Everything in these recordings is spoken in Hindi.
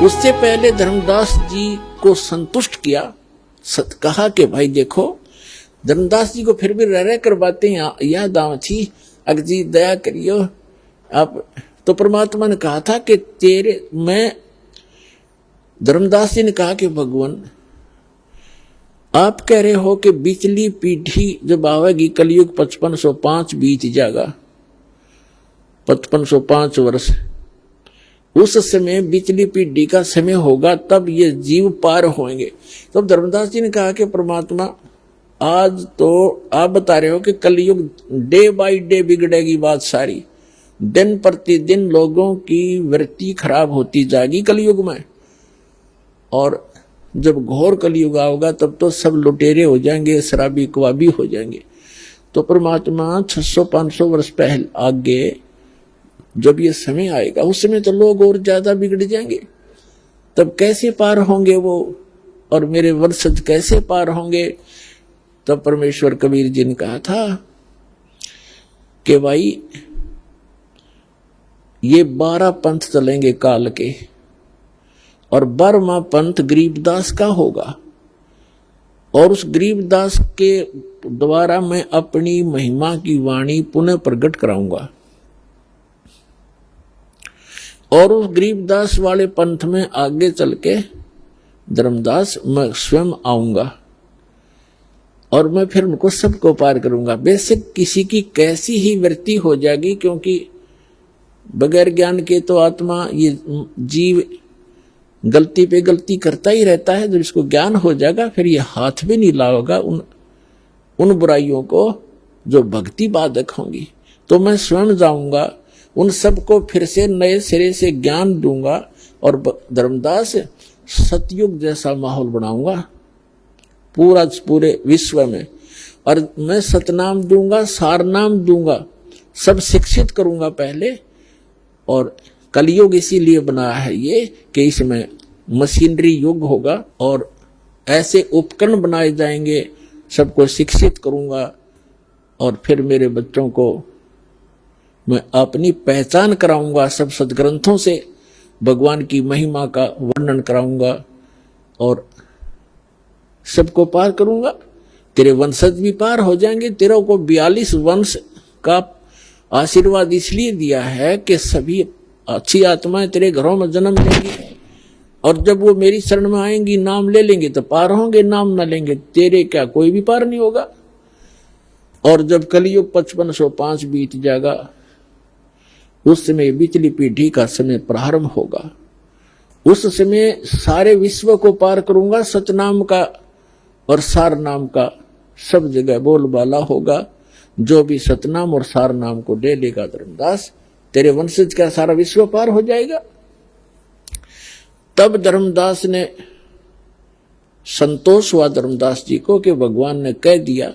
उससे पहले धर्मदास जी को संतुष्ट किया, कहा कि भाई देखो, धर्मदास जी को फिर भी रह कर बातें याद आव थी, अगर जी दया करियो आप। तो परमात्मा ने कहा था कि धर्मदास जी ने कहा कि भगवान आप कह रहे हो कि बिचली पीढ़ी जब आवेगी, कलयुग 5505 बीत जाएगा, 5505 वर्ष, उस समय बिचली पीढ़ी का समय होगा, तब ये जीव पार होंगे। तब धर्मदास जी ने कहा कि परमात्मा आज तो आप बता रहे हो कि कलयुग डे बाय डे बिगड़ेगी बात सारी, दिन प्रतिदिन लोगों की वृत्ति खराब होती जाएगी कलयुग में, और जब घोर कलयुग आओगा तब तो सब लुटेरे हो जाएंगे, शराबी कबाबी हो जाएंगे। तो परमात्मा 600-500 वर्ष पहले आगे जब ये समय आएगा, उस समय तो लोग और ज्यादा बिगड़ जाएंगे, तब कैसे पार होंगे वो, और मेरे वंशज कैसे पार होंगे। तब परमेश्वर कबीर जी ने कहा था कि भाई ये 12 पंथ चलेंगे काल के, और 12वां पंथ गरीबदास का होगा, और उस गरीबदास के द्वारा मैं अपनी महिमा की वाणी पुनः प्रकट कराऊंगा, और उस गरीबदास वाले पंथ में आगे चल के धर्मदास मैं स्वयं आऊंगा, और मैं फिर उनको सबको पार करूंगा। बेशक किसी की कैसी ही वृत्ति हो जाएगी, क्योंकि बगैर ज्ञान के तो आत्मा, ये जीव गलती पे गलती करता ही रहता है। जब इसको ज्ञान हो जाएगा फिर ये हाथ भी नहीं लाएगा उन बुराइयों को जो भक्ति बाधक होंगी। तो मैं स्वयं जाऊंगा, उन सबको फिर से नए सिरे से ज्ञान दूंगा, और धर्मदास सतयुग जैसा माहौल बनाऊंगा पूरे विश्व में, और मैं सतनाम दूंगा, सारनाम दूंगा, सब शिक्षित करूंगा पहले। और कलयुग इसीलिए बनाया है ये कि इसमें मशीनरी युग होगा, और ऐसे उपकरण बनाए जाएंगे, सबको शिक्षित करूंगा, और फिर मेरे बच्चों को मैं अपनी पहचान कराऊंगा, सब सदग्रंथों से भगवान की महिमा का वर्णन कराऊंगा, और सबको पार करूंगा। तेरे वंशज भी पार हो जाएंगे। तेरे को 42 वंश का आशीर्वाद इसलिए दिया है कि सभी अच्छी आत्माएं तेरे घरों में जन्म लेंगी, और जब वो मेरी शरण में आएंगी, नाम ले लेंगे तो पार होंगे, नाम न लेंगे तेरे क्या कोई भी पार नहीं होगा। और जब कलयुग 5505 बीत जाएगा, उस समय बिचली पीढ़ी का समय प्रारंभ होगा। उस समय सारे विश्व को पार करूंगा, सतनाम का और सार नाम का सब जगह बोलबाला होगा। जो भी सतनाम और सार नाम को ले लेगा धर्मदास, तेरे वंशज का सारा विश्व पार हो जाएगा। तब धर्मदास ने संतोष हुआ धर्मदास जी को कि भगवान ने कह दिया,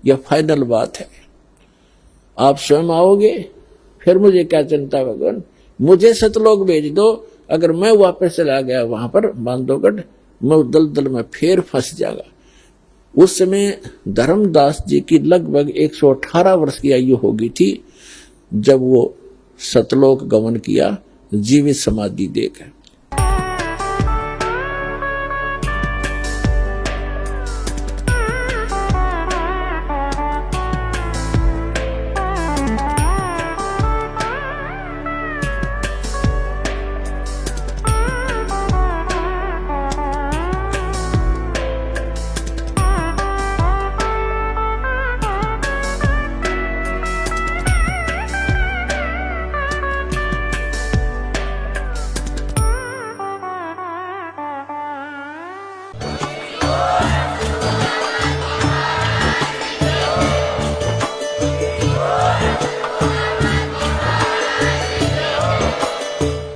यह फाइनल बात है, आप स्वयं आओगे, फिर मुझे क्या चिंता भगवान, मुझे सतलोक भेज दो। अगर मैं वापस चला गया वहां पर बांधवगढ़, मैं दलदल में फिर फंस जाएगा। उस समय धर्मदास जी की लगभग 118 वर्ष की आयु होगी थी जब वो सतलोक गमन किया, जीवित समाधि देकर।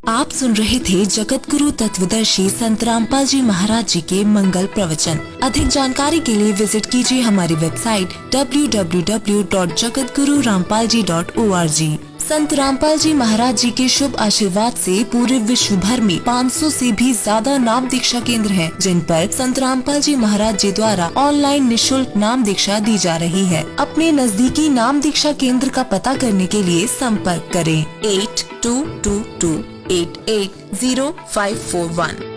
आप सुन रहे थे जगत गुरु तत्वदर्शी संत रामपाल जी महाराज जी के मंगल प्रवचन। अधिक जानकारी के लिए विजिट कीजिए हमारी वेबसाइट www.jagatgururampalji.org। संत रामपाल जी महाराज जी के शुभ आशीर्वाद से पूरे विश्व भर में 500 से भी ज्यादा नाम दीक्षा केंद्र हैं, जिन पर संत रामपाल जी महाराज जी द्वारा ऑनलाइन निशुल्क नाम दीक्षा दी जा रही है। अपने नजदीकी नाम दीक्षा केंद्र का पता करने के लिए संपर्क करें 8222 880541।